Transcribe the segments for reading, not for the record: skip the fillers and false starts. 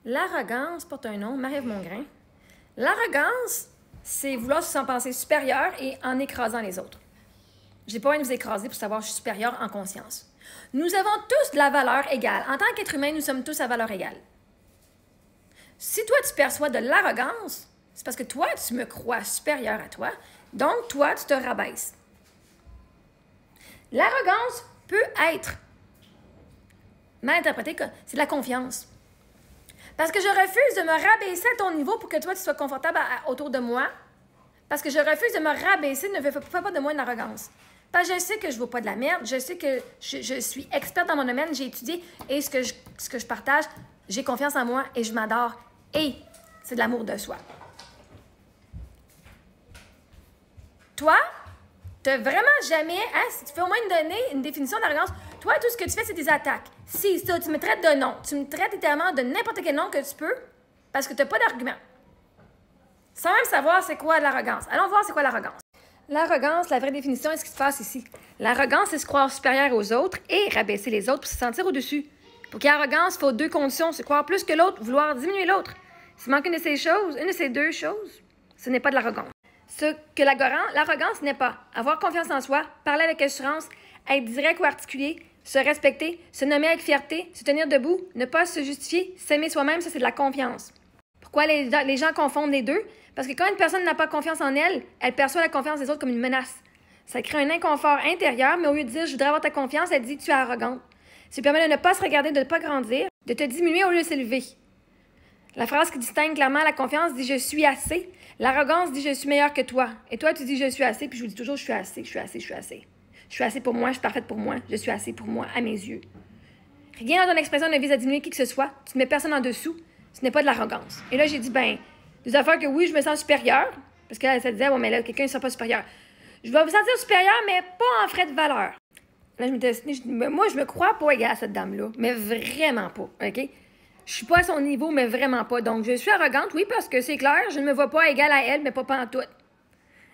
L'arrogance porte un nom, Marie-Ève Mongrain. L'arrogance, c'est vouloir se penser supérieur et en écrasant les autres. Je n'ai pas envie de vous écraser pour savoir que je suis supérieur en conscience. Nous avons tous de la valeur égale. En tant qu'être humain, nous sommes tous à valeur égale. Si toi, tu perçois de l'arrogance, c'est parce que toi, tu me crois supérieur à toi, donc toi, tu te rabaisses. L'arrogance peut être mal interprétée comme c'est de la confiance. Parce que je refuse de me rabaisser à ton niveau pour que toi, tu sois confortable autour de moi. Parce que je refuse de me rabaisser, ne fais pas de moi une arrogance. Parce que je sais que je ne vaux pas de la merde, je sais que je suis experte dans mon domaine, j'ai étudié et ce que je partage, j'ai confiance en moi et je m'adore. Et c'est de l'amour de soi. Toi, tu n'as vraiment jamais, si tu peux au moins me donner une définition d'arrogance, toi, tout ce que tu fais, c'est des attaques. Si ça, tu me traites de nom, tu me traites littéralement de n'importe quel nom que tu peux parce que tu n'as pas d'argument. Sans même savoir c'est quoi l'arrogance. Allons voir c'est quoi l'arrogance. L'arrogance, la vraie définition est ce qui se passe ici. L'arrogance, c'est se croire supérieur aux autres et rabaisser les autres pour se sentir au-dessus. Pour qu'il y ait arrogance, il faut deux conditions. Se croire plus que l'autre, vouloir diminuer l'autre. S'il manque une de ces choses, une de ces deux choses, ce n'est pas de l'arrogance. Ce que l'arrogance n'est pas avoir confiance en soi, parler avec assurance, être direct ou articulé, se respecter, se nommer avec fierté, se tenir debout, ne pas se justifier, s'aimer soi-même, ça c'est de la confiance. Pourquoi les gens confondent les deux? Parce que quand une personne n'a pas confiance en elle, elle perçoit la confiance des autres comme une menace. Ça crée un inconfort intérieur, mais au lieu de dire « je voudrais avoir ta confiance », elle dit « tu es arrogante ». Ça lui permet de ne pas se regarder, de ne pas grandir, de te diminuer au lieu de s'élever. La phrase qui distingue clairement la confiance dit « je suis assez ». L'arrogance dit « je suis meilleur que toi ». Et toi, tu dis « je suis assez », puis je vous dis toujours « je suis assez, je suis assez, je suis assez ». Je suis assez pour moi, je suis parfaite pour moi, je suis assez pour moi, à mes yeux. Rien dans ton expression ne vise à diminuer qui que ce soit. Tu ne mets personne en dessous. Ce n'est pas de l'arrogance. Et là, j'ai dit, des affaires que oui, je me sens supérieure. Parce que là, ça disait, bon, mais là, quelqu'un ne se sent pas supérieur. Je vais me sentir supérieure, mais pas en frais de valeur. Là, je dis, moi, je me crois pas égale à cette dame-là. Mais vraiment pas, OK? Je suis pas à son niveau, mais vraiment pas. Donc, je suis arrogante, oui, parce que c'est clair, je ne me vois pas égale à elle, mais pas pantoute.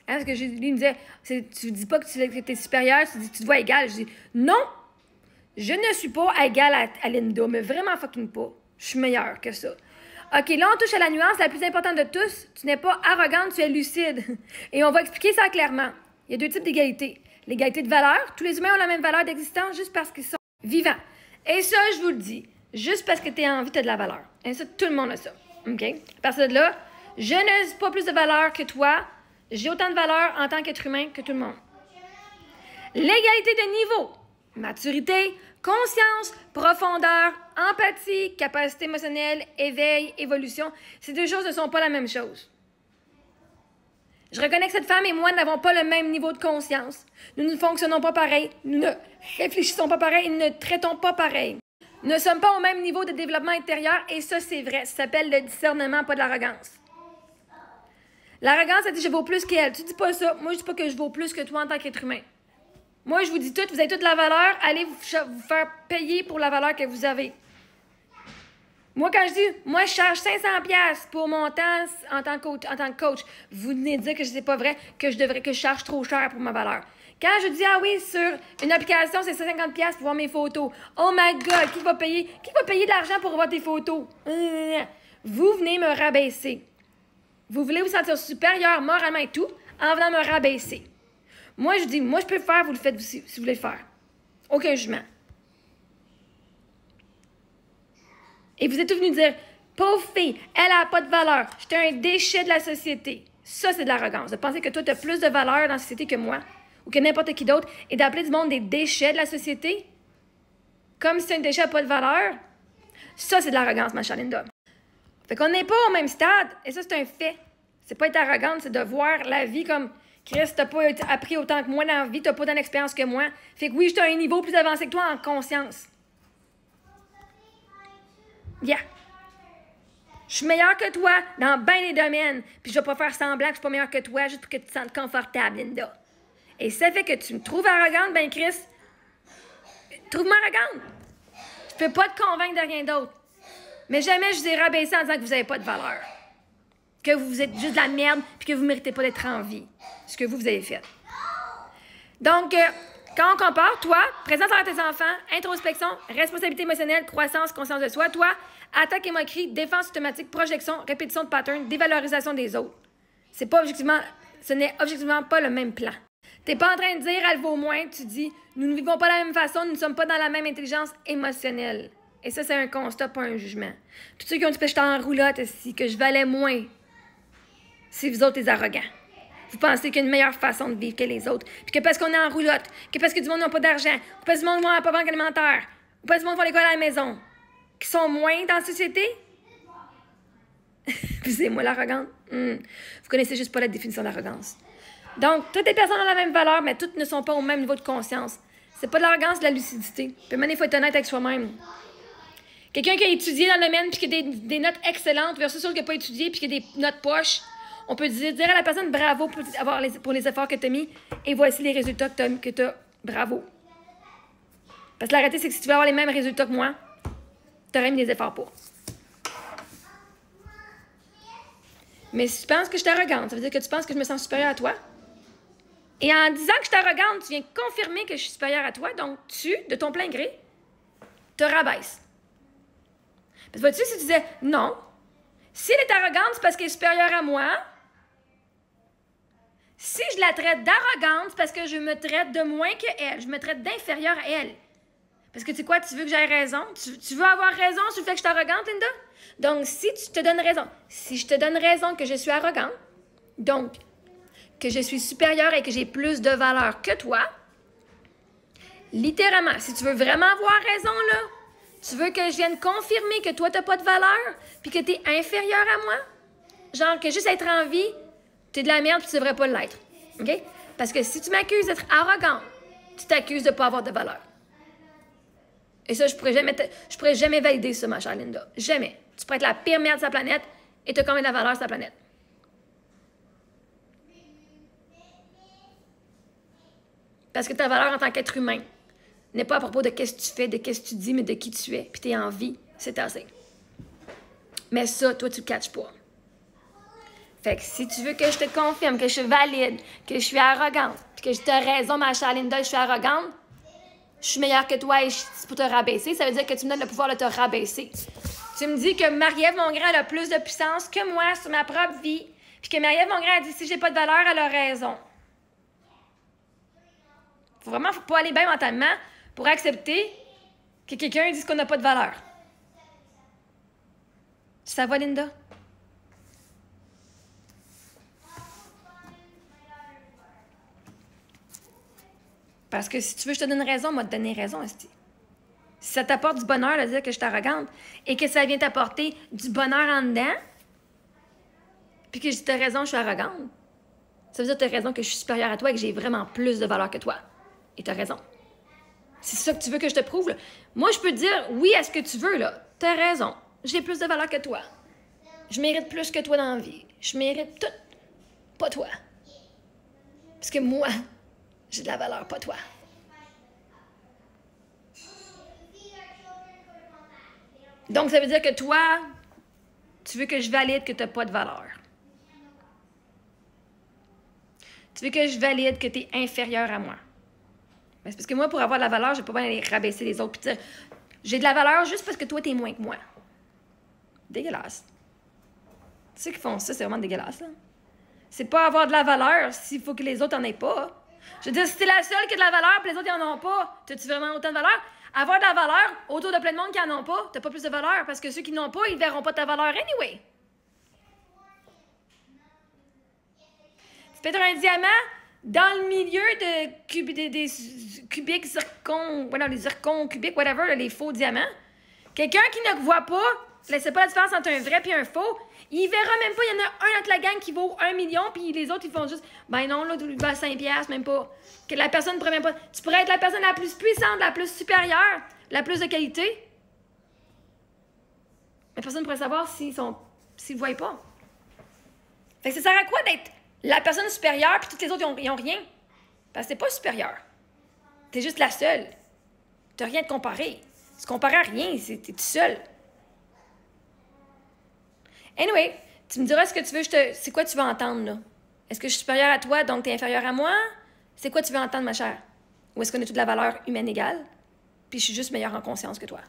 Hein, parce que lui me disait, tu dis pas que tu es supérieure, tu dis que tu te vois égale. Je dis, non, je ne suis pas égale à Linda, mais vraiment fucking pas. Je suis meilleure que ça. OK, là, on touche à la nuance la plus importante de tous. Tu n'es pas arrogante, tu es lucide. Et on va expliquer ça clairement. Il y a deux types d'égalité. L'égalité de valeur. Tous les humains ont la même valeur d'existence juste parce qu'ils sont vivants. Et ça, je vous le dis, juste parce que tu es en vie, tu as de la valeur. Et ça, tout le monde a ça. OK? À partir de là, je n'ai pas plus de valeur que toi. J'ai autant de valeur en tant qu'être humain que tout le monde. L'égalité de niveau. Maturité, conscience, profondeur, empathie, capacité émotionnelle, éveil, évolution. Ces deux choses ne sont pas la même chose. Je reconnais que cette femme et moi n'avons pas le même niveau de conscience. Nous ne fonctionnons pas pareil, nous ne réfléchissons pas pareil, nous ne traitons pas pareil. Nous ne sommes pas au même niveau de développement intérieur et ça, c'est vrai. Ça s'appelle le discernement, pas de l'arrogance. L'arrogance, ça dit « je vaux plus qu'elle ». Tu dis pas ça. Moi, je dis pas que je vaux plus que toi en tant qu'être humain. Moi, je vous dis tout, vous avez toute la valeur, allez vous faire payer pour la valeur que vous avez. Moi, quand je dis, moi, je charge 500$ pour mon temps en tant que coach, vous venez de dire que ce n'est pas vrai, que je charge trop cher pour ma valeur. Quand je dis, ah oui, sur une application, c'est 150$ pour voir mes photos. Oh my God, qui va payer de l'argent pour voir tes photos? Vous venez me rabaisser. Vous voulez vous sentir supérieur moralement et tout en venant me rabaisser. Moi, je dis, moi, je peux le faire, vous le faites aussi, si vous voulez le faire. Aucun jugement. Et vous êtes tous venus dire, pauvre fille, elle n'a pas de valeur. J'étais un déchet de la société. Ça, c'est de l'arrogance. De penser que toi, tu as plus de valeur dans la société que moi ou que n'importe qui d'autre et d'appeler du monde des déchets de la société comme si un déchet n'a pas de valeur. Ça, c'est de l'arrogance, ma chère Linda. Fait qu'on n'est pas au même stade et ça, c'est un fait. C'est pas être arrogante, c'est de voir la vie comme... Chris, t'as pas appris autant que moi dans la vie, t'as pas autant d'expérience que moi. Fait que oui, j'étais à un niveau plus avancé que toi en conscience. Yeah. Je suis meilleure que toi dans bien des domaines. Puis je vais pas faire semblant que je suis pas meilleure que toi juste pour que tu te sentes confortable, Linda. Et ça fait que tu me trouves arrogante, ben Chris, trouve-moi arrogante. Je peux pas te convaincre de rien d'autre. Mais jamais je vous ai rabaissé en disant que vous avez pas de valeur. Que vous êtes juste de la merde puis que vous ne méritez pas d'être en vie. Ce que vous avez fait. Donc, quand on compare, toi, présence envers tes enfants, introspection, responsabilité émotionnelle, croissance, conscience de soi, toi, attaque et moquerie, défense automatique, projection, répétition de pattern, dévalorisation des autres. C'est pas objectivement, ce n'est objectivement pas le même plan. T'es pas en train de dire elle vaut moins, tu dis nous ne vivons pas de la même façon, nous ne sommes pas dans la même intelligence émotionnelle. Et ça, c'est un constat, pas un jugement. Tous ceux qui ont dit que j'étais en roulotte, que je valais moins, c'est vous autres les arrogants. Vous pensez qu'il y a une meilleure façon de vivre que les autres. Puis que parce qu'on est en roulotte, que parce que du monde n'a pas d'argent, ou parce que du monde n'a pas de banque alimentaire, ou parce que du monde va à l'école à la maison, qui sont moins dans la société. Puis c'est moi l'arrogante. Vous connaissez juste pas la définition d'arrogance. Donc, toutes les personnes ont la même valeur, mais toutes ne sont pas au même niveau de conscience. C'est pas de l'arrogance, c'est de la lucidité. Puis maintenant, il faut être honnête avec soi-même. Quelqu'un qui a étudié dans le domaine puis qui a des notes excellentes versus celui qui n'a pas étudié puis qui a des notes poches, on peut dire à la personne bravo pour les efforts que tu as mis et voici les résultats que tu as. Bravo. Parce que la réalité, c'est que si tu veux avoir les mêmes résultats que moi, tu aurais mis des efforts pour. Mais si tu penses que je suis arrogante, ça veut dire que tu penses que je me sens supérieure à toi. Et en disant que je suis arrogante, tu viens confirmer que je suis supérieure à toi, donc tu, de ton plein gré, te rabaisses. Parce que vois-tu, si tu disais non, si elle est arrogante, c'est parce qu'elle est supérieure à moi. Si je la traite d'arrogante, c'est parce que je me traite de moins qu'elle, je me traite d'inférieure à elle. Parce que tu sais quoi, tu veux que j'aie raison? Tu veux avoir raison sur le fait que je suis arrogante, Linda? Donc, si tu te donnes raison, si je te donne raison que je suis arrogante, donc que je suis supérieure et que j'ai plus de valeur que toi, littéralement, si tu veux vraiment avoir raison, là, tu veux que je vienne confirmer que toi, tu n'as pas de valeur puis que tu es inférieur à moi? Genre que juste être en vie, tu es de la merde puis tu ne devrais pas l'être. OK? Parce que si tu m'accuses d'être arrogante, tu t'accuses de ne pas avoir de valeur. Et ça, je pourrais jamais valider ça, ma chère Linda. Jamais. Tu pourrais être la pire merde de sa planète et tu as combien de valeur sur sa planète? Parce que ta valeur en tant qu'être humain n'est pas à propos de qu'est-ce que tu fais, de qu'est-ce que tu dis, mais de qui tu es. Puis tu es en vie, c'est assez. Mais ça, toi, tu le catches pas. Fait que si tu veux que je te confirme que je suis valide, que je suis arrogante, puis que tu as raison, ma chère Linda, je suis arrogante, je suis meilleure que toi et c'est pour te rabaisser, ça veut dire que tu me donnes le pouvoir de te rabaisser. Tu me dis que Marie-Ève Mongrain a plus de puissance que moi sur ma propre vie, puis que Marie-Ève Mongrain a dit si j'ai pas de valeur, elle a raison. Faut vraiment pas aller bien mentalement pour accepter que quelqu'un dise qu'on n'a pas de valeur. Ça va, Linda? Parce que si tu veux que je te donne raison, moi, te donner raison, Esti. Si ça t'apporte du bonheur de dire que je suis arrogante et que ça vient t'apporter du bonheur en dedans, puis que je dis t'as raison, je suis arrogante, ça veut dire que t'as raison que je suis supérieure à toi et que j'ai vraiment plus de valeur que toi. Et t'as raison. C'est ça que tu veux que je te prouve, là. Moi, je peux te dire oui à ce que tu veux, là. T'as raison. J'ai plus de valeur que toi. Je mérite plus que toi dans la vie. Je mérite tout. Pas toi. Parce que moi, j'ai de la valeur, pas toi. Donc, ça veut dire que toi, tu veux que je valide que tu n'as pas de valeur. Tu veux que je valide que tu es inférieur à moi. Mais c'est parce que moi, pour avoir de la valeur, je ne vais pas aller rabaisser les autres et dire j'ai de la valeur juste parce que toi, tu es moins que moi. Dégueulasse. Ceux qui font ça, c'est vraiment dégueulasse. Là. C'est pas avoir de la valeur s'il faut que les autres n'en aient pas. Je veux dire, si t'es la seule qui a de la valeur et les autres, ils n'en ont pas, as-tu vraiment autant de valeur? Avoir de la valeur autour de plein de monde qui n'en ont pas, t'as pas plus de valeur parce que ceux qui n'ont pas, ils ne verront pas ta valeur anyway. Tu peux être un diamant dans le milieu des cubiques, zircons, voilà, les zircons, cubiques, whatever, là, les faux diamants. Quelqu'un qui ne voit pas, laissez pas la différence entre un vrai et un faux, il verra même pas, il y en a un entre la gang qui vaut 1 million, puis les autres, ils font juste, ben non, là, il va 5 piastres, même pas. Que la personne ne pourrait même pas. Tu pourrais être la personne la plus puissante, la plus supérieure, la plus de qualité. Mais personne ne pourrait savoir s'ils ne voient pas. Fait que ça sert à quoi d'être la personne supérieure, puis toutes les autres, ils ont rien? Parce que t'es pas supérieur. T'es juste la seule. T'as rien de comparé. Tu compares à rien, t'es tout seul. Anyway, tu me diras ce que tu veux, c'est quoi tu veux entendre, là? Est-ce que je suis supérieure à toi, donc tu es inférieure à moi? C'est quoi tu veux entendre, ma chère? Ou est-ce qu'on a toute la valeur humaine égale? Puis je suis juste meilleure en conscience que toi?